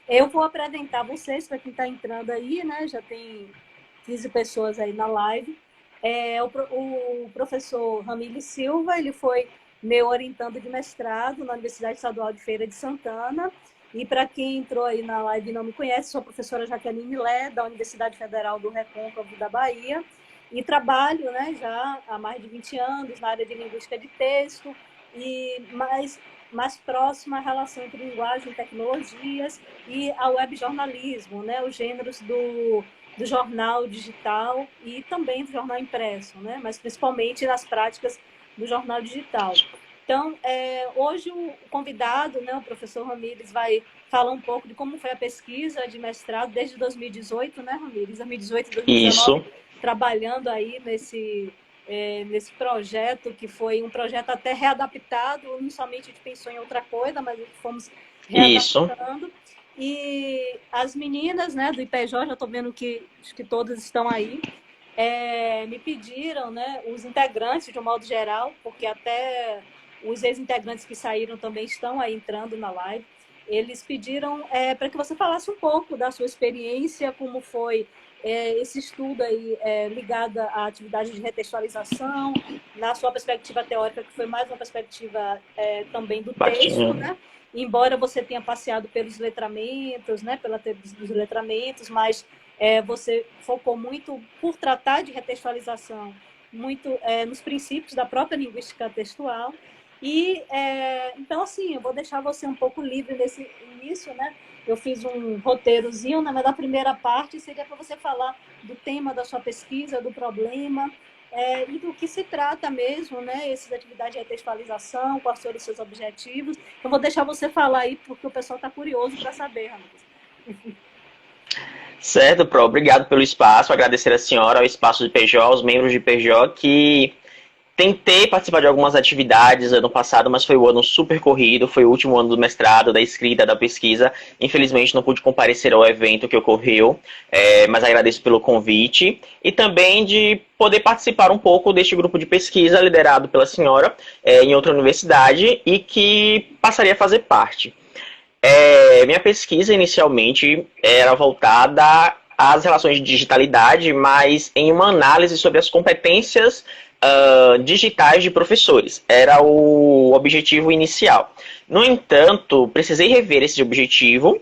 Eu vou apresentar vocês, para quem está entrando aí, né? Já tem 15 pessoas aí na live. O professor Ramile Silva, ele foi meu orientando de mestrado na Universidade Estadual de Feira de Santana. E para quem entrou aí na live e não me conhece, sou a professora Jaqueline Lé, da Universidade Federal do Recôncavo da Bahia, e trabalho, né, já há mais de 20 anos na área de linguística de texto, e mais próxima à relação entre linguagem e tecnologias e ao webjornalismo, né, os gêneros do jornal digital e também do jornal impresso, né, mas principalmente nas práticas do jornal digital. Então, hoje o convidado, né, o professor Ramires, vai falar um pouco de como foi a pesquisa de mestrado desde 2018, né, Ramires? 2018 e 2019, Isso, trabalhando aí nesse projeto, que foi um projeto até readaptado, inicialmente a gente pensou em outra coisa, mas fomos isso. readaptando. E as meninas, né, do IPJ, já estou vendo que acho que todas estão aí, me pediram, né, os integrantes, de um modo geral, porque até os ex-integrantes que saíram também estão aí entrando na live, eles pediram para que você falasse um pouco da sua experiência, como foi esse estudo aí ligado à atividade de retextualização, na sua perspectiva teórica, que foi mais uma perspectiva também do texto, Bakhtin. né? Embora você tenha passeado pelos letramentos, né, pela teoria dos letramentos, mas você focou muito por tratar de retextualização, muito nos princípios da própria linguística textual. E, então, assim, eu vou deixar você um pouco livre nesse início, né? Eu fiz um roteirozinho, né? Mas a primeira parte seria para você falar do tema da sua pesquisa, do problema, e do que se trata mesmo, né? Essas atividades de retextualização, quais foram os seus objetivos. Eu vou deixar você falar aí, porque o pessoal está curioso para saber, Ramires. Certo, Pro. Obrigado pelo espaço. Agradecer a senhora, ao espaço de PJ, aos membros de PJ, que tentei participar de algumas atividades ano passado, mas foi um ano super corrido, foi o último ano do mestrado, da escrita, da pesquisa. Infelizmente não pude comparecer ao evento que ocorreu, mas agradeço pelo convite. E também de poder participar um pouco deste grupo de pesquisa liderado pela senhora em outra universidade e que passaria a fazer parte. Minha pesquisa inicialmente era voltada às relações de digitalidade, mas em uma análise sobre as competências digitais de professores. Era o objetivo inicial. No entanto, precisei rever esse objetivo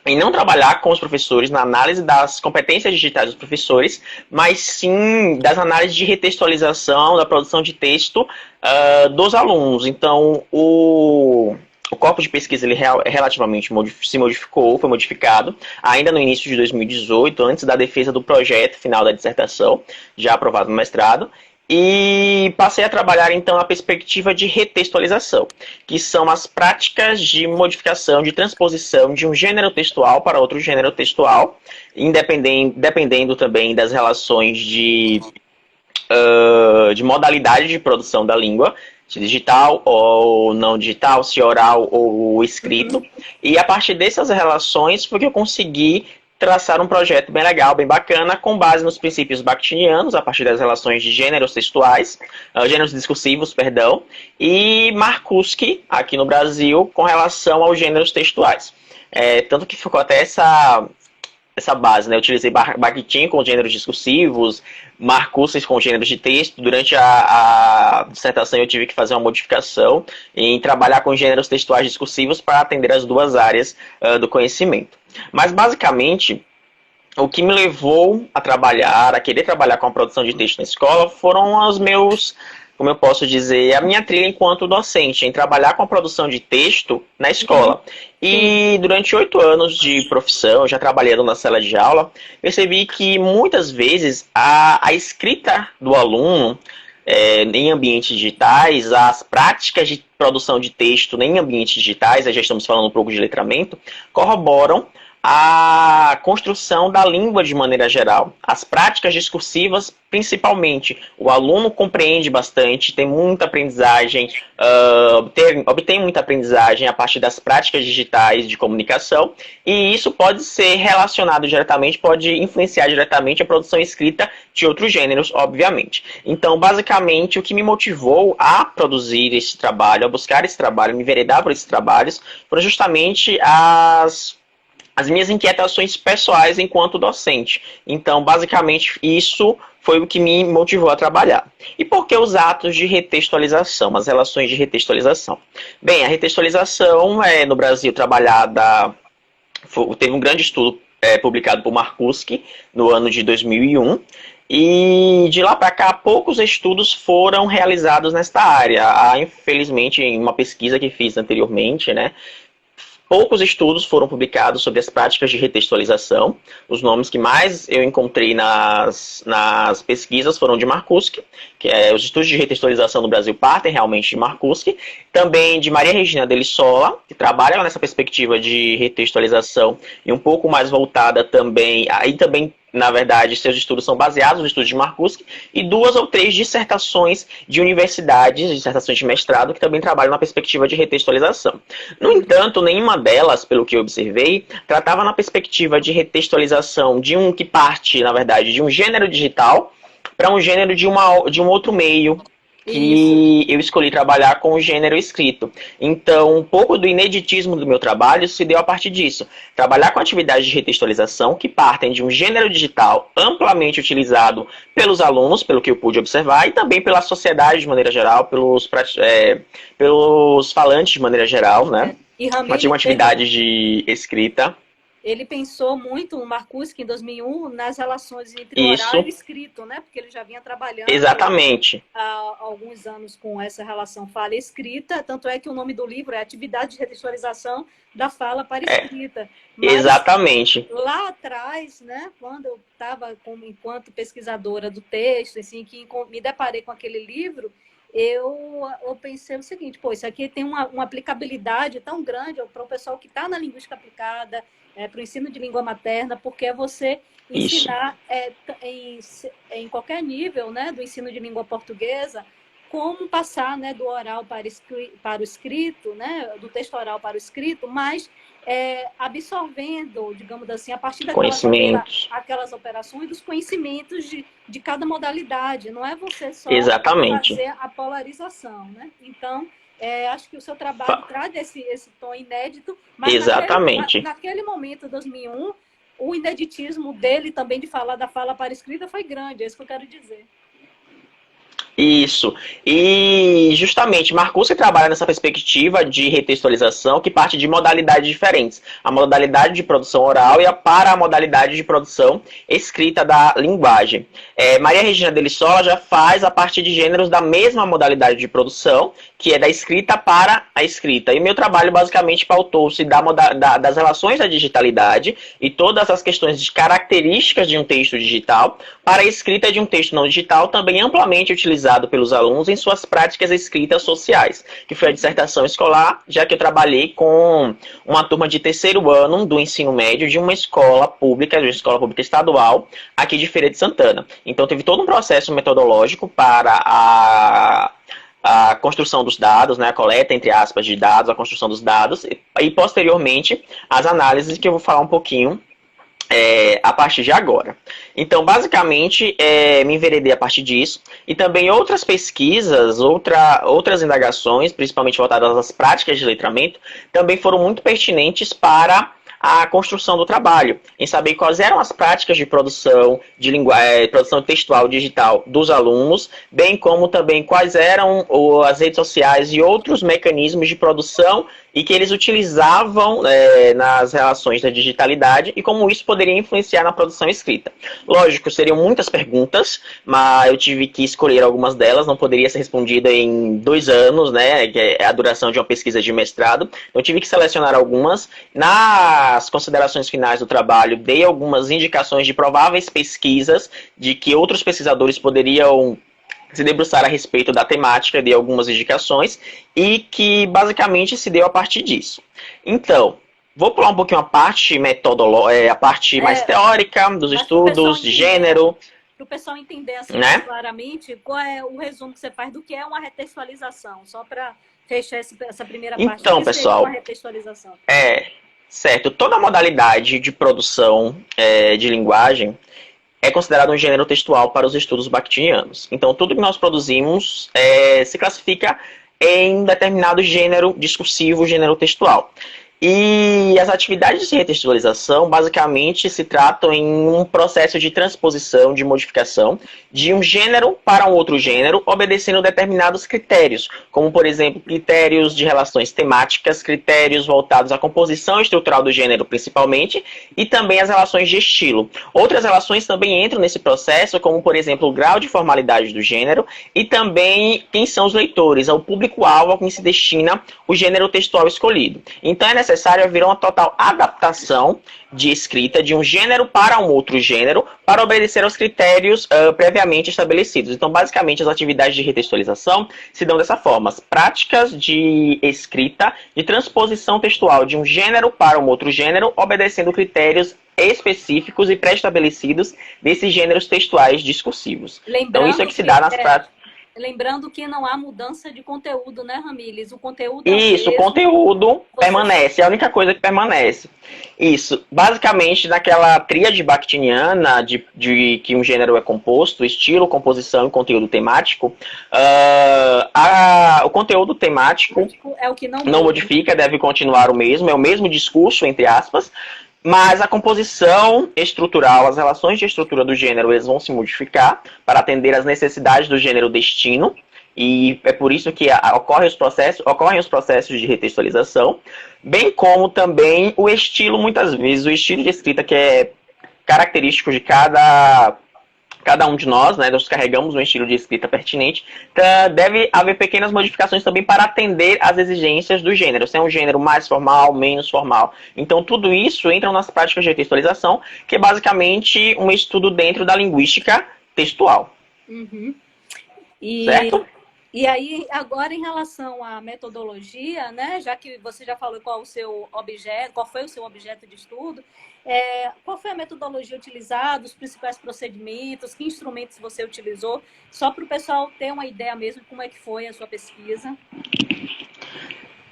e não trabalhar com os professores na análise das competências digitais dos professores, mas sim das análises de retextualização, da produção de texto dos alunos. Então, o corpo de pesquisa ele relativamente se modificou, foi modificado, ainda no início de 2018, antes da defesa do projeto final da dissertação, já aprovado no mestrado, e passei a trabalhar então a perspectiva de retextualização, que são as práticas de modificação, de transposição de um gênero textual para outro gênero textual, dependendo também das relações de modalidade de produção da língua, se digital ou não digital, se oral ou escrito. E a partir dessas relações foi que eu consegui traçar um projeto bem legal, bem bacana, com base nos princípios bakhtinianos, a partir das relações de gêneros textuais, gêneros discursivos, perdão, e Marcuski, aqui no Brasil, com relação aos gêneros textuais. Tanto que ficou até essa base, né? Eu utilizei Bakhtin com gêneros discursivos, Marcuses com gêneros de texto. Durante a dissertação eu tive que fazer uma modificação em trabalhar com gêneros textuais discursivos para atender as duas áreas do conhecimento. Mas basicamente o que me levou a querer trabalhar com a produção de texto na escola foram os meus, como eu posso dizer, a minha trilha enquanto docente, em trabalhar com a produção de texto na escola. Sim. E durante 8 anos de profissão, já trabalhando na sala de aula, percebi que muitas vezes a escrita do aluno em ambientes digitais, as práticas de produção de texto em ambientes digitais, já estamos falando um pouco de letramento, corroboram a construção da língua de maneira geral, as práticas discursivas principalmente. O aluno compreende bastante, tem muita aprendizagem, obtém muita aprendizagem a partir das práticas digitais de comunicação, e isso pode ser relacionado diretamente, pode influenciar diretamente a produção escrita de outros gêneros, obviamente. Então, basicamente, o que me motivou a produzir esse trabalho, a buscar esse trabalho, me enveredar por esses trabalhos, foram justamente as minhas inquietações pessoais enquanto docente. Então, basicamente, isso foi o que me motivou a trabalhar. E por que os atos de retextualização, as relações de retextualização? Bem, a retextualização é, no Brasil, trabalhada, teve um grande estudo publicado por Marcuski no ano de 2001, e de lá para cá, poucos estudos foram realizados nesta área. Infelizmente, em uma pesquisa que fiz anteriormente, né, poucos estudos foram publicados sobre as práticas de retextualização. Os nomes que mais eu encontrei nas pesquisas foram de Marcuski, que os estudos de retextualização no Brasil partem realmente de Marcuski, também de Maria Regina Delissola, que trabalha nessa perspectiva de retextualização e um pouco mais voltada também, aí também, na verdade, seus estudos são baseados nos estudos de Marcuski, e 2 ou 3 dissertações de universidades, dissertações de mestrado, que também trabalham na perspectiva de retextualização. No entanto, nenhuma delas, pelo que eu observei, tratava na perspectiva de retextualização de que parte, na verdade, de um gênero digital para um gênero de um outro meio, que eu escolhi trabalhar com o gênero escrito. Então, um pouco do ineditismo do meu trabalho se deu a partir disso. Trabalhar com atividades de retextualização que partem de um gênero digital amplamente utilizado pelos alunos, pelo que eu pude observar, e também pela sociedade de maneira geral, pelos falantes de maneira geral, né? Mas tinha uma atividade de escrita. Ele pensou muito, o Marcuski, em 2001, nas relações entre o oral e o escrito, né? Porque ele já vinha trabalhando há alguns anos com essa relação fala e escrita, tanto é que o nome do livro é Atividade de Retextualização da Fala para a Escrita. Mas, exatamente. Lá atrás, né, quando eu estava enquanto pesquisadora do texto, assim, que me deparei com aquele livro, eu pensei o seguinte, pô, isso aqui tem uma aplicabilidade tão grande para o pessoal que está na linguística aplicada, para o ensino de língua materna, porque é você ensinar em qualquer nível, né, do ensino de língua portuguesa, como passar, né, do oral para o escrito, né, do texto oral para o escrito, mas absorvendo, digamos assim, a partir daquelas operações, dos conhecimentos de cada modalidade. Não é você só fazer a polarização, né? Então, acho que o seu trabalho traz esse tom inédito, mas naquele momento, 2001, o ineditismo dele também de falar da fala para a escrita foi grande, é isso que eu quero dizer. Isso. E justamente Marcuski trabalha nessa perspectiva de retextualização que parte de modalidades diferentes. A modalidade de produção oral e para a modalidade de produção escrita da linguagem. Maria Regina Delissola já faz a partir de gêneros da mesma modalidade de produção, que é da escrita para a escrita. E meu trabalho basicamente pautou-se das relações da digitalidade e todas as questões de características de um texto digital para a escrita de um texto não digital, também amplamente utilizado pelos alunos em suas práticas escritas sociais, que foi a dissertação escolar, já que eu trabalhei com uma turma de terceiro ano do ensino médio de uma escola pública estadual, aqui de Feira de Santana. Então teve todo um processo metodológico para a construção dos dados, né, a coleta, entre aspas, de dados, a construção dos dados, e posteriormente as análises, que eu vou falar um pouquinho a partir de agora. Então, basicamente, me enveredei a partir disso. E também outras pesquisas, outras indagações, principalmente voltadas às práticas de letramento, também foram muito pertinentes para a construção do trabalho, em saber quais eram as práticas de produção produção textual digital dos alunos, bem como também quais eram as redes sociais e outros mecanismos de produção e que eles utilizavam nas relações da digitalidade e como isso poderia influenciar na produção escrita. Lógico, seriam muitas perguntas, mas eu tive que escolher algumas delas, não poderia ser respondida em 2 anos, né, que é a duração de uma pesquisa de mestrado. Eu tive que selecionar algumas. Nas considerações finais do trabalho, dei algumas indicações de prováveis pesquisas de que outros pesquisadores poderiam se debruçar a respeito da temática, dei algumas indicações, e que basicamente se deu a partir disso. Então, vou pular um pouquinho a parte metodológica, a parte mais teórica dos estudos de gênero. Para o pessoal entender assim, claramente, qual é o resumo que você faz do que é uma retextualização, só para fechar essa primeira parte. Então, pessoal, uma retextualização? Certo, toda modalidade de produção de linguagem é considerado um gênero textual para os estudos bakhtinianos. Então, tudo que nós produzimos se classifica em determinado gênero discursivo, gênero textual. E as atividades de retextualização basicamente se tratam em um processo de transposição, de modificação de um gênero para um outro gênero, obedecendo determinados critérios, como, por exemplo, critérios de relações temáticas, critérios voltados à composição estrutural do gênero, principalmente, e também as relações de estilo. Outras relações também entram nesse processo, como, por exemplo, o grau de formalidade do gênero e também quem são os leitores, ao público-alvo a quem se destina o gênero textual escolhido. Então, é necessário haver uma total adaptação de escrita de um gênero para um outro gênero para obedecer aos critérios previamente estabelecidos. Então, basicamente, as atividades de retextualização se dão dessa forma. As práticas de escrita, de transposição textual de um gênero para um outro gênero, obedecendo critérios específicos e pré-estabelecidos desses gêneros textuais discursivos. Então, isso é que se dá nas práticas. Lembrando que não há mudança de conteúdo, né, Ramires? O conteúdo Isso, o conteúdo permanece, é a única coisa que permanece. Isso, basicamente, naquela tríade bakhtiniana de que um gênero é composto, estilo, composição e conteúdo temático, o conteúdo temático é o que não modifica, deve continuar o mesmo, é o mesmo discurso, entre aspas, mas a composição estrutural, as relações de estrutura do gênero, eles vão se modificar para atender às necessidades do gênero destino, e é por isso que ocorrem os processos de retextualização, bem como também o estilo, muitas vezes, o estilo de escrita que é característico de cada um de nós, né, nós carregamos um estilo de escrita pertinente, deve haver pequenas modificações também para atender às exigências do gênero, se é um gênero mais formal, menos formal. Então, tudo isso entra nas práticas de retextualização, que é basicamente um estudo dentro da linguística textual. Uhum. Certo? E aí, agora, em relação à metodologia, né, já que você já falou qual foi o seu objeto de estudo, qual foi a metodologia utilizada, os principais procedimentos, que instrumentos você utilizou, só para o pessoal ter uma ideia mesmo de como é que foi a sua pesquisa?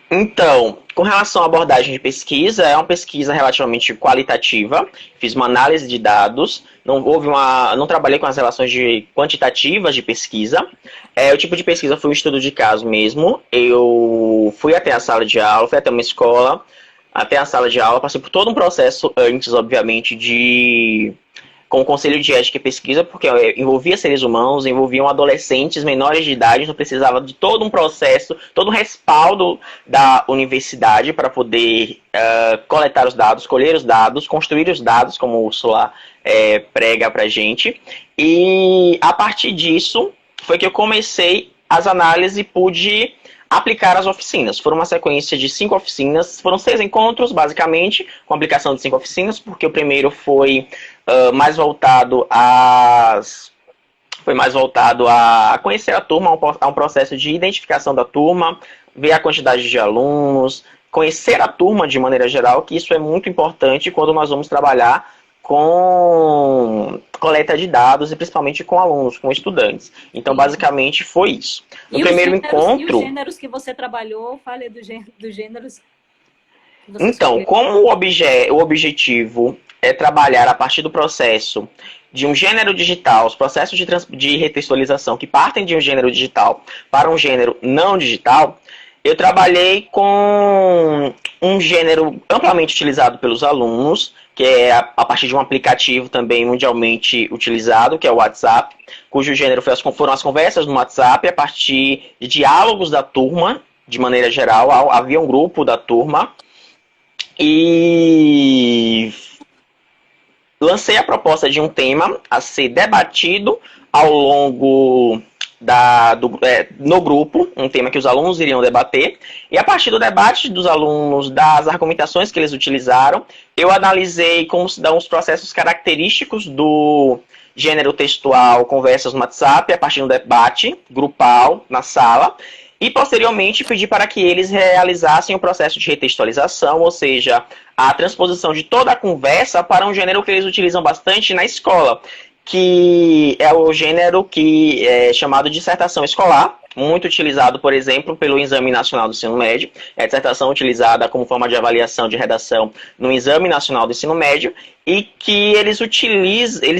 Então, com relação à abordagem de pesquisa, é uma pesquisa relativamente qualitativa. Fiz uma análise de dados, não trabalhei com as relações quantitativas de pesquisa. O tipo de pesquisa foi um estudo de caso mesmo. Eu fui até a sala de aula, fui até uma escola, até a sala de aula, passei por todo um processo antes, obviamente, com o Conselho de Ética e Pesquisa, porque envolvia seres humanos, envolviam adolescentes menores de idade, então precisava de todo um processo, todo um respaldo da universidade para poder coletar os dados, colher os dados, construir os dados, como o Ursula prega pra gente. E a partir disso foi que eu comecei as análises e pude aplicar as oficinas. Foram uma sequência de 5 oficinas, foram 6 encontros, basicamente, com aplicação de 5 oficinas, porque o primeiro foi mais voltado a conhecer a turma, a um processo de identificação da turma, ver a quantidade de alunos, conhecer a turma de maneira geral, que isso é muito importante quando nós vamos trabalhar com coleta de dados e principalmente com alunos, com estudantes. Então, basicamente, foi isso. No primeiro encontro... E os gêneros que você trabalhou, fale dos gêneros... Então, como o objetivo é trabalhar a partir do processo de um gênero digital, os processos de retextualização que partem de um gênero digital para um gênero não digital, eu trabalhei com um gênero amplamente utilizado pelos alunos, que é a partir de um aplicativo também mundialmente utilizado, que é o WhatsApp, cujo gênero foram as conversas no WhatsApp, a partir de diálogos da turma, de maneira geral, havia um grupo da turma, e lancei a proposta de um tema a ser debatido ao longo no grupo, um tema que os alunos iriam debater, e a partir do debate dos alunos, das argumentações que eles utilizaram, eu analisei como se dão os processos característicos do gênero textual, conversas no WhatsApp, a partir do debate grupal na sala, e posteriormente pedi para que eles realizassem o processo de retextualização, ou seja, a transposição de toda a conversa para um gênero que eles utilizam bastante na escola, que é o gênero que é chamado de dissertação escolar, muito utilizado, por exemplo, pelo Exame Nacional do Ensino Médio. É a dissertação utilizada como forma de avaliação de redação no Exame Nacional do Ensino Médio, e que eles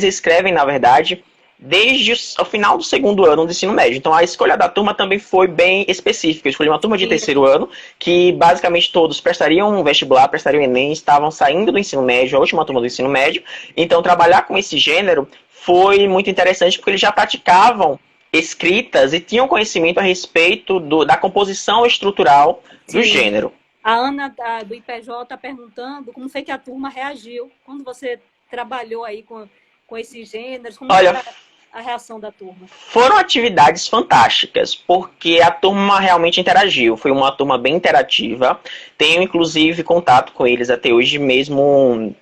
escrevem, na verdade, desde o final do segundo ano do ensino médio. Então a escolha da turma também foi bem específica. Eu escolhi uma turma de terceiro ano, que basicamente todos prestariam um vestibular, prestariam Enem, estavam saindo do ensino médio, a última turma do ensino médio. Então trabalhar com esse gênero foi muito interessante, porque eles já praticavam escritas e tinham conhecimento a respeito da composição estrutural do gênero. A Ana do IPJ está perguntando como foi que a turma reagiu quando você trabalhou aí com esses gêneros, como foi a reação da turma? Foram atividades fantásticas, porque a turma realmente interagiu. Foi uma turma bem interativa. Tenho, inclusive, contato com eles até hoje mesmo,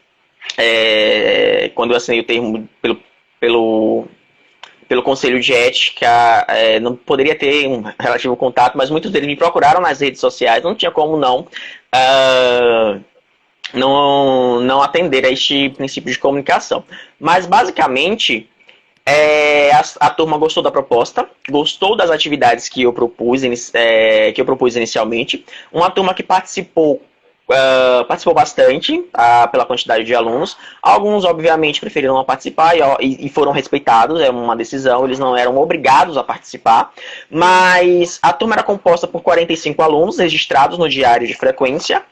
quando eu assinei o termo pelo Conselho de Ética, não poderia ter um relativo contato, mas muitos deles me procuraram nas redes sociais, não tinha como não atender a este princípio de comunicação. Mas, basicamente, a turma gostou da proposta, gostou das atividades que eu propus inicialmente. Uma turma que participou bastante pela quantidade de alunos. Alguns, obviamente, preferiram não participar e foram respeitados, é uma decisão, eles não eram obrigados a participar. Mas a turma era composta por 45 alunos registrados no diário de frequência.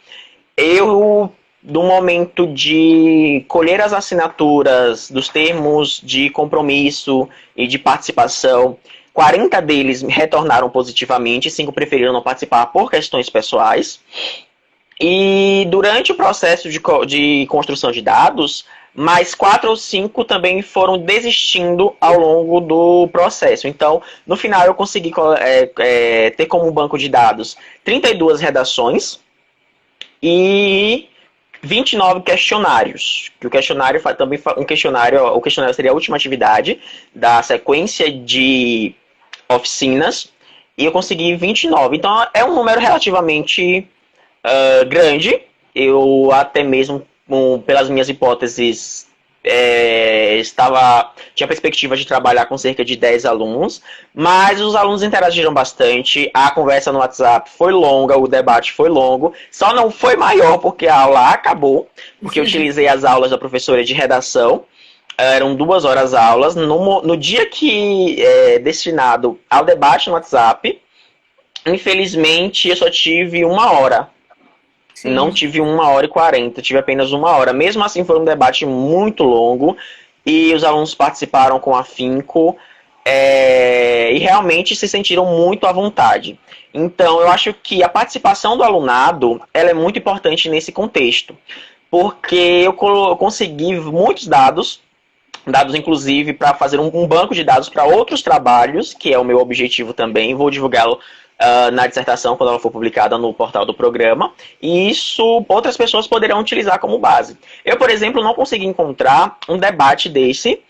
Do momento de colher as assinaturas dos termos de compromisso e de participação, 40 deles retornaram positivamente, 5 preferiram não participar por questões pessoais. E durante o processo de construção de dados, mais 4 ou 5 também foram desistindo ao longo do processo. Então, no final, eu consegui ter como banco de dados 32 redações e 29 questionários. Que o questionário também o questionário seria a última atividade da sequência de oficinas, e eu consegui 29. Então é um número relativamente grande. Eu até mesmo, pelas minhas hipóteses, tinha perspectiva de trabalhar com cerca de 10 alunos, mas os alunos interagiram bastante, a conversa no WhatsApp foi longa, o debate foi longo, só não foi maior porque a aula acabou, porque eu utilizei as aulas da professora de redação, eram 2 horas aulas, no dia que destinado ao debate no WhatsApp, infelizmente eu só tive 1 hora. Sim. Não tive 1 hora e 40, tive apenas 1 hora. Mesmo assim, foi um debate muito longo e os alunos participaram com afinco e realmente se sentiram muito à vontade. Então, eu acho que a participação do alunado ela é muito importante nesse contexto, porque eu consegui muitos dados inclusive para fazer um banco de dados para outros trabalhos, que é o meu objetivo também, vou divulgá-lo na dissertação, quando ela for publicada no portal do programa, e isso outras pessoas poderão utilizar como base. Eu, por exemplo, não consegui encontrar um debate desse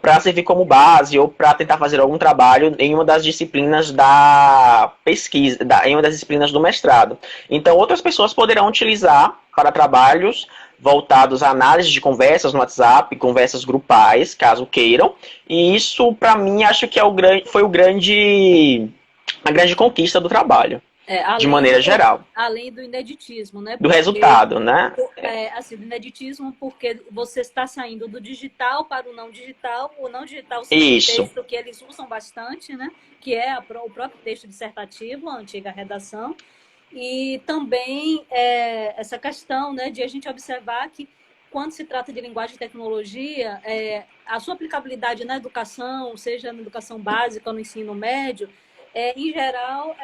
para servir como base ou para tentar fazer algum trabalho em uma das disciplinas da pesquisa, em uma das disciplinas do mestrado. Então, outras pessoas poderão utilizar para trabalhos voltados à análise de conversas no WhatsApp, conversas grupais, caso queiram, e isso, para mim, acho que foi a grande conquista do trabalho, de maneira geral. Além do ineditismo, né? Do resultado, né? Assim, do ineditismo, porque você está saindo do digital para o não digital seria um texto que eles usam bastante, né? Que é o próprio texto dissertativo, a antiga redação, e também essa questão, né, de a gente observar que quando se trata de linguagem e tecnologia, a sua aplicabilidade na educação, seja na educação básica ou no ensino médio, em geral,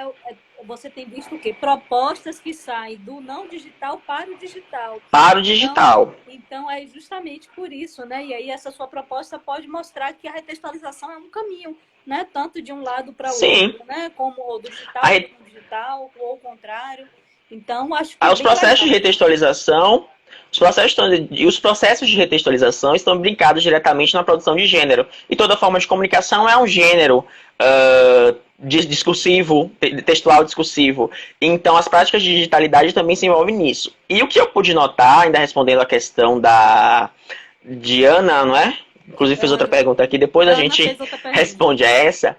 você tem visto o quê? Propostas que saem do não digital para o digital. Para o digital. Então, é justamente por isso, né? E aí essa sua proposta pode mostrar que a retextualização é um caminho, né? Tanto de um lado para o outro, né? Como o digital para o digital, ou o contrário. Então, acho que os processos de retextualização... Os processos de retextualização estão brincados diretamente na produção de gênero. E toda forma de comunicação é um gênero discursivo, textual discursivo. Então, as práticas de digitalidade também se envolvem nisso. E o que eu pude notar, ainda respondendo a questão de Ana, não é? Inclusive fiz outra pergunta aqui, depois a gente responde a essa.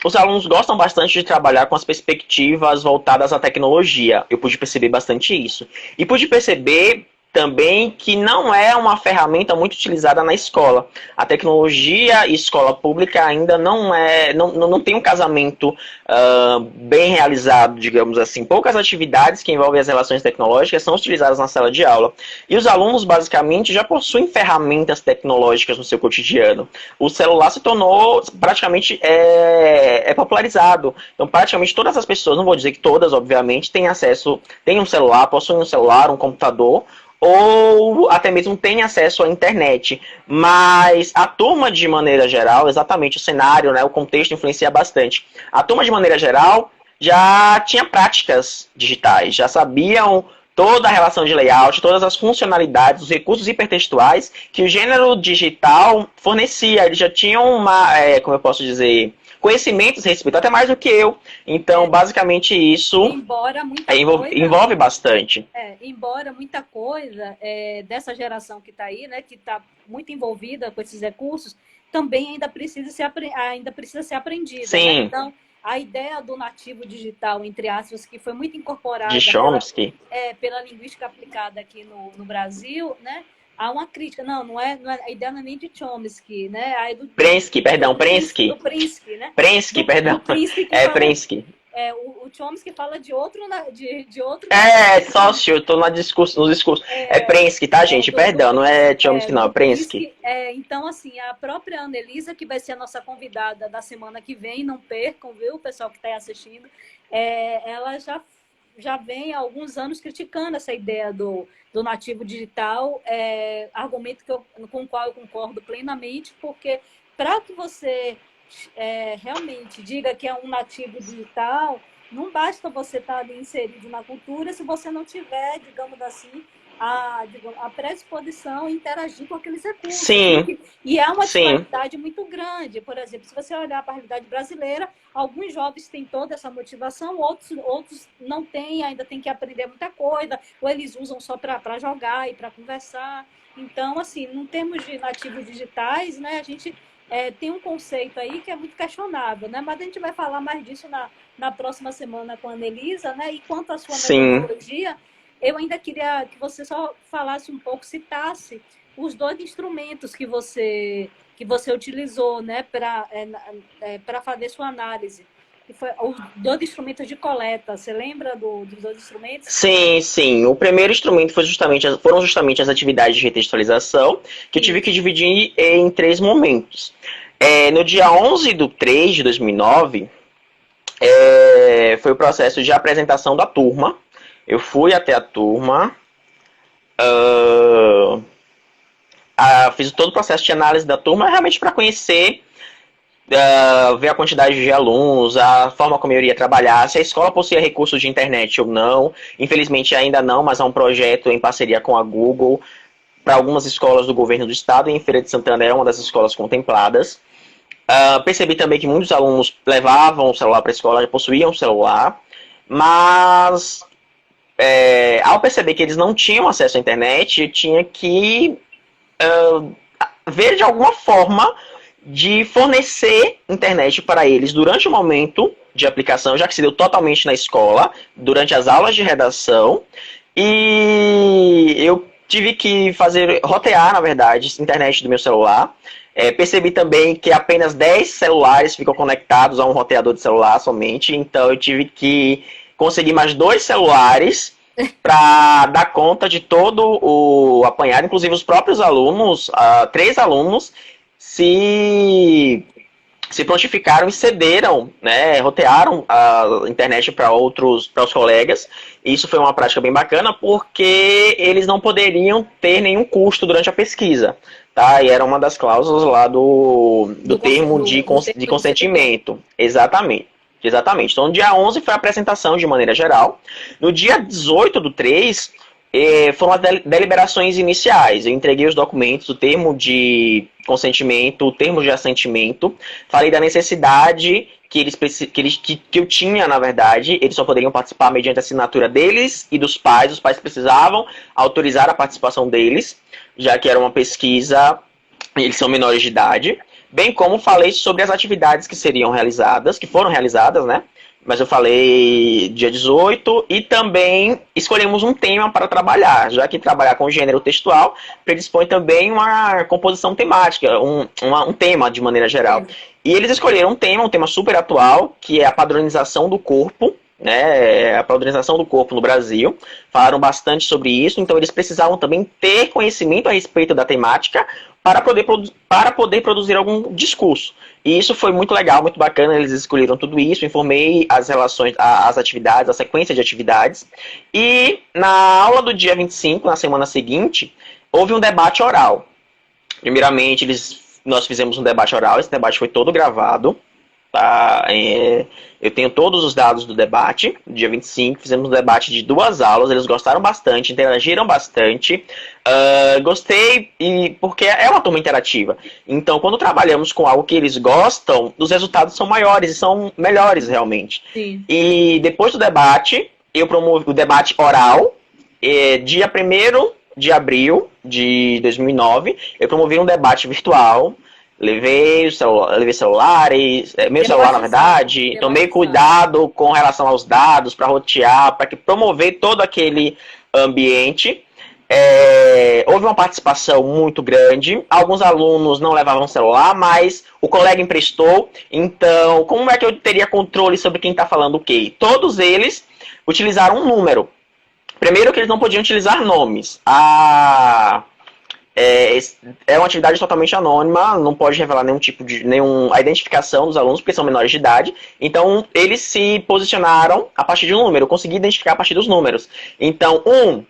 Os alunos gostam bastante de trabalhar com as perspectivas voltadas à tecnologia. Eu pude perceber bastante isso. E pude perceber também que não é uma ferramenta muito utilizada na escola. A tecnologia e escola pública ainda não tem um casamento bem realizado, digamos assim. Poucas atividades que envolvem as relações tecnológicas são utilizadas na sala de aula. E os alunos, basicamente, já possuem ferramentas tecnológicas no seu cotidiano. O celular se tornou praticamente popularizado. Então, praticamente todas as pessoas, não vou dizer que todas, obviamente, têm um celular, possuem um celular, um computador, ou até mesmo tem acesso à internet. Mas a turma, de maneira geral, exatamente o cenário, né, o contexto influencia bastante. A turma, de maneira geral, já tinha práticas digitais, já sabiam toda a relação de layout, todas as funcionalidades, os recursos hipertextuais que o gênero digital fornecia. Eles já tinham como eu posso dizer, conhecimentos a respeito, até mais do que eu. Então, basicamente, isso envolve bastante. Embora muita coisa dessa geração que está aí, né, que está muito envolvida com esses recursos, também ainda precisa ser aprendida. Sim. Né? Então, a ideia do nativo digital, entre aspas, que foi muito incorporada de Chomsky. Pela linguística aplicada aqui no Brasil, né? Há uma crítica. A ideia não é nem de Chomsky, né? Prensky, Prensky. Do Prensky, né? Prensky, perdão. Prensky. O Chomsky fala de outro... sócio, eu tô nos discursos. É Prensky, tá, gente? Perdão, não é Chomsky, não, é Prensky. Então, assim, a própria Annelisa, que vai ser a nossa convidada da semana que vem, não percam, viu, o pessoal que está aí assistindo, ela já vem há alguns anos criticando essa ideia do nativo digital, argumento com o qual eu concordo plenamente, porque para que você realmente diga que é um nativo digital, não basta você estar ali inserido na cultura se você não tiver, digamos assim, a predisposição a interagir com aqueles recursos. Sim. E há uma disparidade muito grande. Por exemplo, se você olhar para a realidade brasileira, alguns jovens têm toda essa motivação, outros não têm, ainda têm que aprender muita coisa, ou eles usam só para jogar e para conversar. Então, assim, em termos de nativos digitais, né, a gente tem um conceito aí que é muito questionável, né? Mas a gente vai falar mais disso na próxima semana com a Annelisa, né? E quanto à sua metodologia, eu ainda queria que você só falasse um pouco, citasse os 2 instrumentos que você utilizou, né, para fazer sua análise. Que foi os 2 instrumentos de coleta. Você lembra dos 2 instrumentos? Sim. O primeiro instrumento foram justamente as atividades de retextualização, que eu tive que dividir em 3 momentos. No dia 11/3 de 2009, foi o processo de apresentação da turma. Eu fui até a turma, fiz todo o processo de análise da turma, realmente para conhecer, ver a quantidade de alunos, a forma como eu iria trabalhar, se a escola possuía recursos de internet ou não. Infelizmente ainda não, mas há um projeto em parceria com a Google para algumas escolas do governo do estado, e em Feira de Santana é uma das escolas contempladas. Percebi também que muitos alunos levavam o celular para a escola, já possuíam o celular, mas ao perceber que eles não tinham acesso à internet, eu tinha que ver de alguma forma de fornecer internet para eles durante o momento de aplicação, já que se deu totalmente na escola, durante as aulas de redação, e eu tive que rotear, na verdade, a internet do meu celular. Percebi também que apenas 10 celulares ficam conectados a um roteador de celular somente, então eu tive que conseguir mais 2 celulares para dar conta de todo o apanhado, inclusive os próprios alunos, 3 alunos, se prontificaram e cederam, né, rotearam a internet para os colegas. Isso foi uma prática bem bacana, porque eles não poderiam ter nenhum custo durante a pesquisa, tá? E era uma das cláusulas lá do termo de consentimento. Exatamente. Então, no dia 11 foi a apresentação de maneira geral. No dia 18/3, foram as deliberações iniciais. Eu entreguei os documentos, o termo de consentimento, o termo de assentimento. Falei da necessidade que eu tinha, na verdade. Eles só poderiam participar mediante a assinatura deles e dos pais. Os pais precisavam autorizar a participação deles, já que era uma pesquisa, eles são menores de idade. Bem como falei sobre as atividades que seriam realizadas, que foram realizadas, né, mas eu falei dia 18, e também escolhemos um tema para trabalhar, já que trabalhar com gênero textual predispõe também uma composição temática, um tema de maneira geral. E eles escolheram um tema super atual, que é a padronização do corpo, né, a padronização do corpo no Brasil. Falaram bastante sobre isso, então eles precisavam também ter conhecimento a respeito da temática para poder produzir algum discurso. E isso foi muito legal, muito bacana, eles escolheram tudo isso, informei as relações, as atividades, a sequência de atividades. E na aula do dia 25, na semana seguinte, houve um debate oral. Primeiramente, nós fizemos um debate oral, esse debate foi todo gravado. Tá? Eu tenho todos os dados do debate, dia 25, fizemos um debate de 2 aulas, eles gostaram bastante, interagiram bastante. Gostei, porque é uma turma interativa. Então, quando trabalhamos com algo que eles gostam, os resultados são maiores e são melhores, realmente. Sim. E depois do debate, eu promovi o debate oral, dia 1º de abril de 2009, eu promovi um debate virtual. Levei celulares, meu celular na verdade, tomei cuidado com relação aos dados para rotear, para promover todo aquele ambiente. Houve uma participação muito grande, alguns alunos não levavam celular, mas o colega emprestou, então como é que eu teria controle sobre quem está falando o quê? Todos eles utilizaram um número. Primeiro que eles não podiam utilizar nomes. É uma atividade totalmente anônima, não pode revelar nenhuma identificação dos alunos, porque são menores de idade. Então, eles se posicionaram a partir de um número, eu consegui identificar a partir dos números. Então, 1,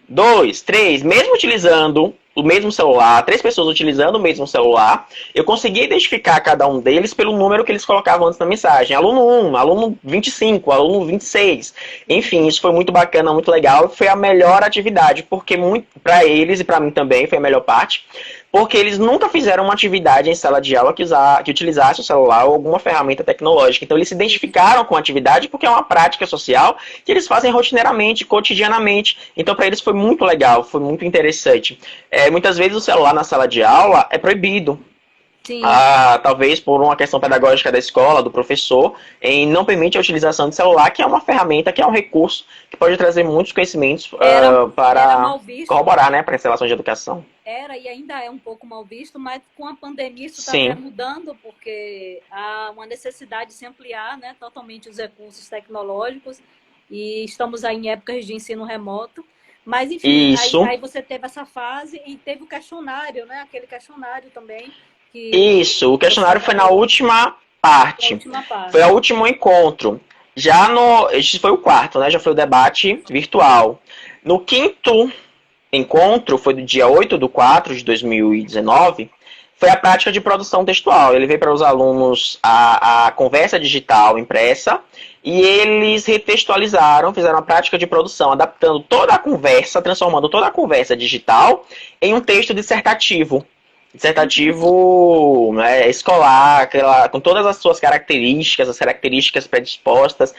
2, 3, mesmo utilizando o mesmo celular, 3 pessoas utilizando o mesmo celular, eu consegui identificar cada um deles pelo número que eles colocavam antes na mensagem. Aluno 1, aluno 25, aluno 26. Enfim, isso foi muito bacana, muito legal. Foi a melhor atividade, porque para eles e para mim também foi a melhor parte, porque eles nunca fizeram uma atividade em sala de aula que utilizasse o celular ou alguma ferramenta tecnológica. Então, eles se identificaram com a atividade porque é uma prática social que eles fazem rotineiramente, cotidianamente. Então, para eles foi muito legal, foi muito interessante. Muitas vezes o celular na sala de aula é proibido. Sim. Talvez por uma questão pedagógica da escola, do professor, não permite a utilização de celular, que é uma ferramenta, que é um recurso que pode trazer muitos conhecimentos para corroborar, né, para a instalação de educação. Era e ainda é um pouco mal visto, mas com a pandemia isso está mudando, porque há uma necessidade de se ampliar, né, totalmente os recursos tecnológicos, e estamos aí em épocas de ensino remoto. Mas, enfim, aí você teve essa fase e teve o questionário, né? Aquele questionário também. Isso, o questionário foi na última parte. Foi o último encontro. Esse foi o 4º, né? Já foi o debate virtual. No 5º encontro, foi do dia 8/4 de 2019, foi a prática de produção textual. Ele veio para os alunos a conversa digital impressa, e eles retextualizaram, fizeram a prática de produção, adaptando toda a conversa, transformando toda a conversa digital em um texto dissertativo. Dissertativo, né, escolar, com todas as suas características, as características predispostas.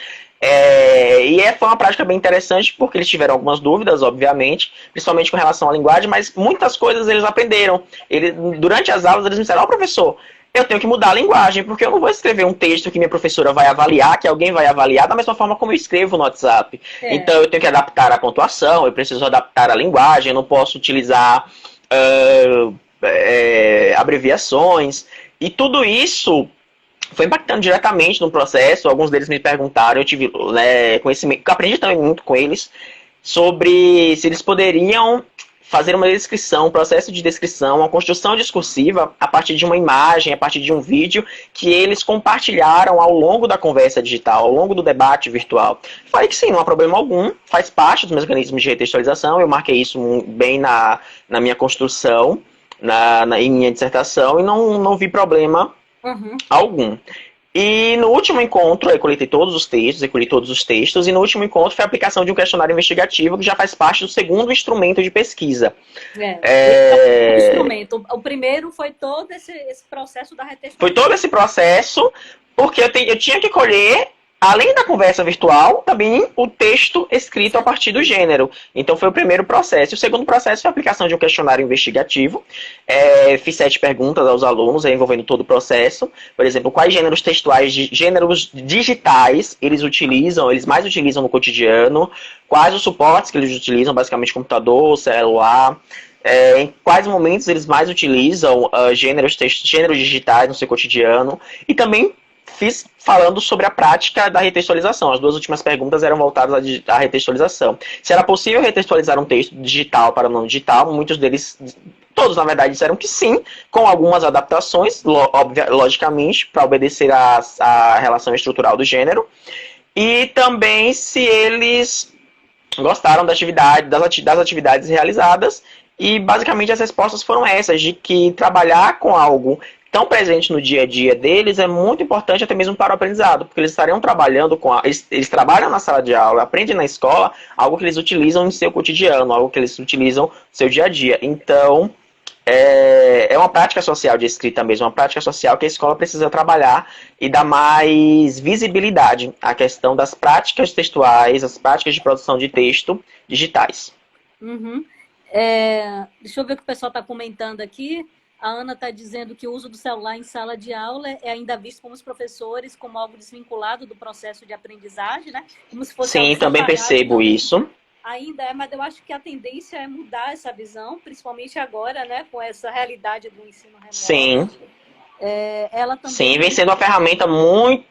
Foi uma prática bem interessante, porque eles tiveram algumas dúvidas, obviamente, principalmente com relação à linguagem, mas muitas coisas eles aprenderam. Durante as aulas, eles me disseram: professor, eu tenho que mudar a linguagem, porque eu não vou escrever um texto que minha professora vai avaliar, que alguém vai avaliar, da mesma forma como eu escrevo no WhatsApp. Então, eu tenho que adaptar a pontuação, eu preciso adaptar a linguagem, eu não posso utilizar abreviações. E tudo isso foi impactando diretamente no processo. Alguns deles me perguntaram, eu tive conhecimento, eu aprendi também muito com eles, sobre se eles poderiam fazer uma descrição, um processo de descrição, uma construção discursiva a partir de uma imagem, a partir de um vídeo que eles compartilharam ao longo da conversa digital, ao longo do debate virtual. Falei que sim, não há problema algum, faz parte dos mecanismos de retextualização, eu marquei isso bem na minha construção, em minha dissertação, e não vi problema algum. E no último encontro, eu coletei todos os textos, e no último encontro foi a aplicação de um questionário investigativo, que já faz parte do 2º instrumento de pesquisa. O primeiro foi todo esse processo da retextualização. Foi todo esse processo, porque eu tinha que colher além da conversa virtual, também o texto escrito a partir do gênero. Então foi o primeiro processo. O segundo processo foi a aplicação de um questionário investigativo. Fiz 7 perguntas aos alunos, envolvendo todo o processo. Por exemplo, quais gêneros textuais, gêneros digitais eles mais utilizam no cotidiano, quais os suportes que eles utilizam, basicamente computador, celular, em quais momentos eles mais utilizam gêneros digitais no seu cotidiano, e também fiz falando sobre a prática da retextualização. As 2 últimas perguntas eram voltadas à retextualização. Se era possível retextualizar um texto digital para não digital, muitos deles, todos na verdade, disseram que sim, com algumas adaptações, logicamente, para obedecer à relação estrutural do gênero. E também se eles gostaram das atividades realizadas. E basicamente as respostas foram essas, de que trabalhar com algo tão presente no dia a dia deles é muito importante até mesmo para o aprendizado, porque eles estariam trabalhando eles trabalham na sala de aula, aprendem na escola, algo que eles utilizam em seu cotidiano, algo que eles utilizam no seu dia a dia. Então, é uma prática social de escrita mesmo, uma prática social que a escola precisa trabalhar e dar mais visibilidade à questão das práticas textuais, as práticas de produção de texto digitais. Uhum. Deixa eu ver o que o pessoal está comentando aqui. A Ana está dizendo que o uso do celular em sala de aula é ainda visto pelos professores como algo desvinculado do processo de aprendizagem, né? Como se fosse Sim, também percebo isso. Ainda mas eu acho que a tendência é mudar essa visão, principalmente agora, né? Com essa realidade do ensino remoto. Sim. Ela também... Sim, vem sendo uma ferramenta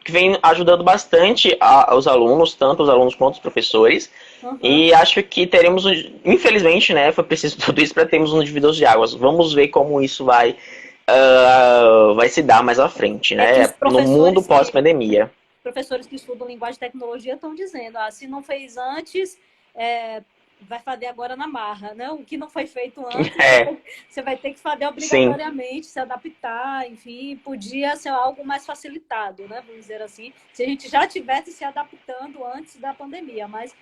que vem ajudando bastante os alunos, tanto os alunos quanto os professores. Uhum. E acho que teremos, infelizmente, né, foi preciso tudo isso para termos um divisor de águas. Vamos ver como isso vai se dar mais à frente, né, no mundo pós-pandemia. Professores que estudam linguagem e tecnologia estão dizendo, se não fez antes, vai fazer agora na marra, né? O que não foi feito antes, você vai ter que fazer obrigatoriamente, se adaptar, enfim, podia ser algo mais facilitado, né? Vamos dizer assim, se a gente já tivesse se adaptando antes da pandemia, mas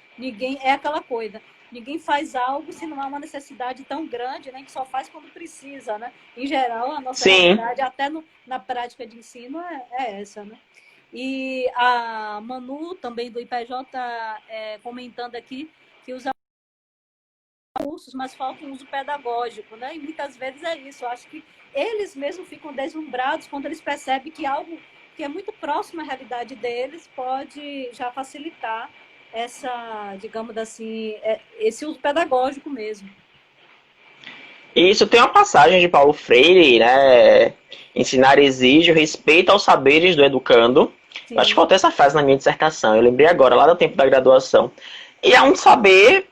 é aquela coisa, ninguém faz algo se não há uma necessidade tão grande, né? Que só faz quando precisa, né? Em geral, a nossa realidade, até na prática de ensino, é essa, né? E a Manu, também do IPJ, comentando aqui que os cursos, mas falta um uso pedagógico, né? E muitas vezes é isso. Eu acho que eles mesmos ficam deslumbrados quando eles percebem que algo que é muito próximo à realidade deles pode já facilitar digamos assim, esse uso pedagógico mesmo. Isso tem uma passagem de Paulo Freire, né? Ensinar exige o respeito aos saberes do educando. Sim. Acho que faltou essa frase na minha dissertação. Eu lembrei agora, lá do tempo da graduação. E é um saber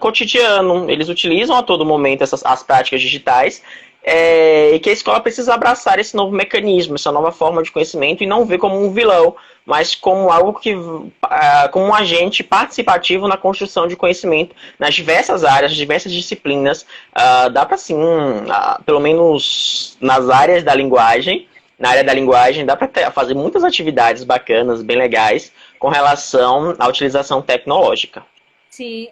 cotidiano. Eles utilizam a todo momento as práticas digitais, e que a escola precisa abraçar esse novo mecanismo, essa nova forma de conhecimento, e não ver como um vilão, mas como algo como um agente participativo na construção de conhecimento nas diversas áreas, diversas disciplinas. Dá para sim, pelo menos nas áreas da linguagem, na área da linguagem, dá para fazer muitas atividades bacanas, bem legais, com relação à utilização tecnológica. Sim.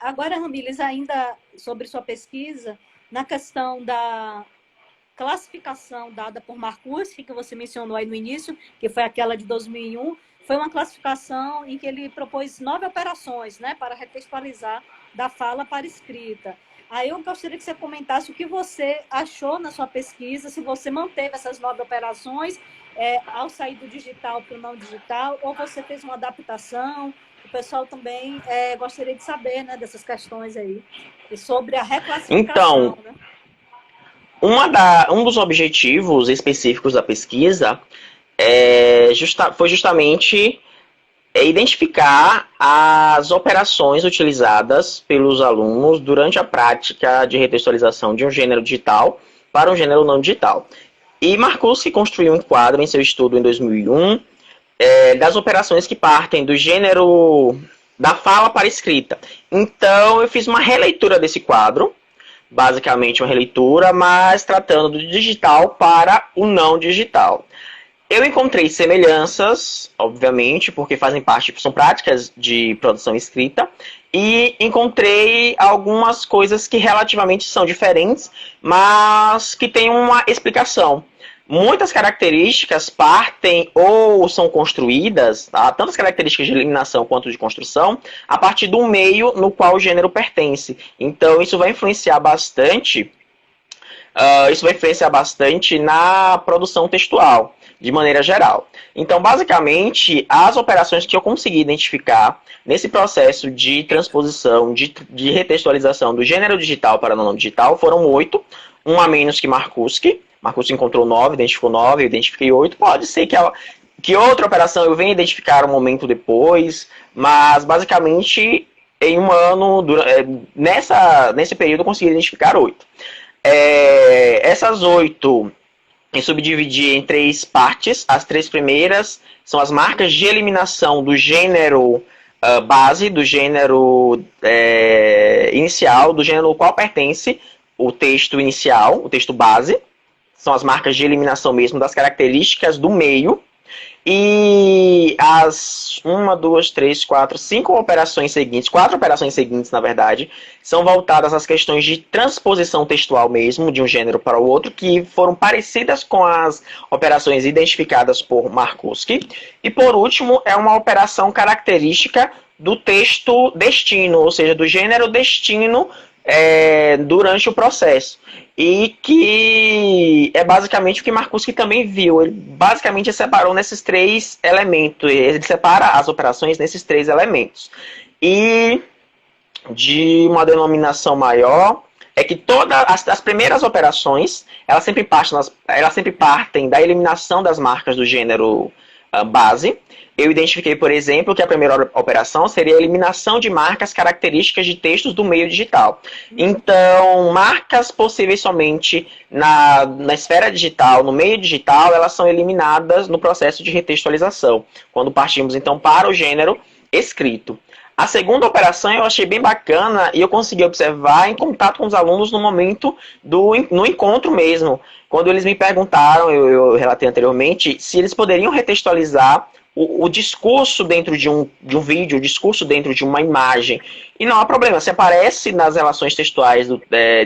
Agora, Ramírez, ainda sobre sua pesquisa, na questão da classificação dada por Marcuse, que você mencionou aí no início, que foi aquela de 2001, foi uma classificação em que ele propôs 9 operações, né, para retextualizar da fala para escrita. Aí eu gostaria que você comentasse o que você achou na sua pesquisa, se você manteve essas 9 operações ao sair do digital para o não digital, ou você fez uma adaptação. O pessoal também gostaria de saber, né, dessas questões aí, e sobre a reclassificação. Então, né? Um dos objetivos específicos da pesquisa foi justamente identificar as operações utilizadas pelos alunos durante a prática de retextualização de um gênero digital para um gênero não digital. E Marcuse construiu um quadro em seu estudo em 2001, das operações que partem do gênero da fala para a escrita. Então, eu fiz uma releitura desse quadro, basicamente uma releitura, mas tratando do digital para o não digital. Eu encontrei semelhanças, obviamente, porque fazem parte, são práticas de produção escrita, e encontrei algumas coisas que relativamente são diferentes, mas que têm uma explicação. muitas características partem ou são construídas, tá? Tanto as características de eliminação quanto de construção, a partir do meio no qual o gênero pertence. Então, isso vai influenciar bastante na produção textual, de maneira geral. Então, basicamente, as operações que eu consegui identificar nesse processo de transposição, de retextualização do gênero digital para não digital foram 8, um a menos que Markuski. Markuski encontrou 9, identificou 9, eu identifiquei 8. Pode ser que outra operação eu venha identificar um momento depois, mas basicamente em um ano, nesse período eu consegui identificar 8. Essas 8 eu subdividi em 3 partes. As 3 primeiras são as marcas de eliminação do gênero base, do gênero inicial, do gênero ao qual pertence o texto inicial, o texto base. São as marcas de eliminação mesmo das características do meio. E as 4 operações seguintes, na verdade, são voltadas às questões de transposição textual mesmo, de um gênero para o outro, que foram parecidas com as operações identificadas por Markuski. E por último, é uma operação característica do texto destino, ou seja, do gênero destino durante o processo. E que é basicamente o que Markuski também viu. Ele basicamente separou nesses 3 elementos. Ele separa as operações nesses 3 elementos. E de uma denominação maior é que todas as primeiras operações elas sempre partem da eliminação das marcas do gênero base. Eu identifiquei, por exemplo, que a primeira operação seria a eliminação de marcas características de textos do meio digital. Então, marcas possíveis somente na esfera digital, no meio digital, elas são eliminadas no processo de retextualização, quando partimos, então, para o gênero escrito. A segunda operação eu achei bem bacana e eu consegui observar em contato com os alunos no momento no encontro mesmo. Quando eles me perguntaram, eu relatei anteriormente, se eles poderiam retextualizar o discurso dentro de um vídeo, o discurso dentro de uma imagem. E não há problema, se aparece nas relações textuais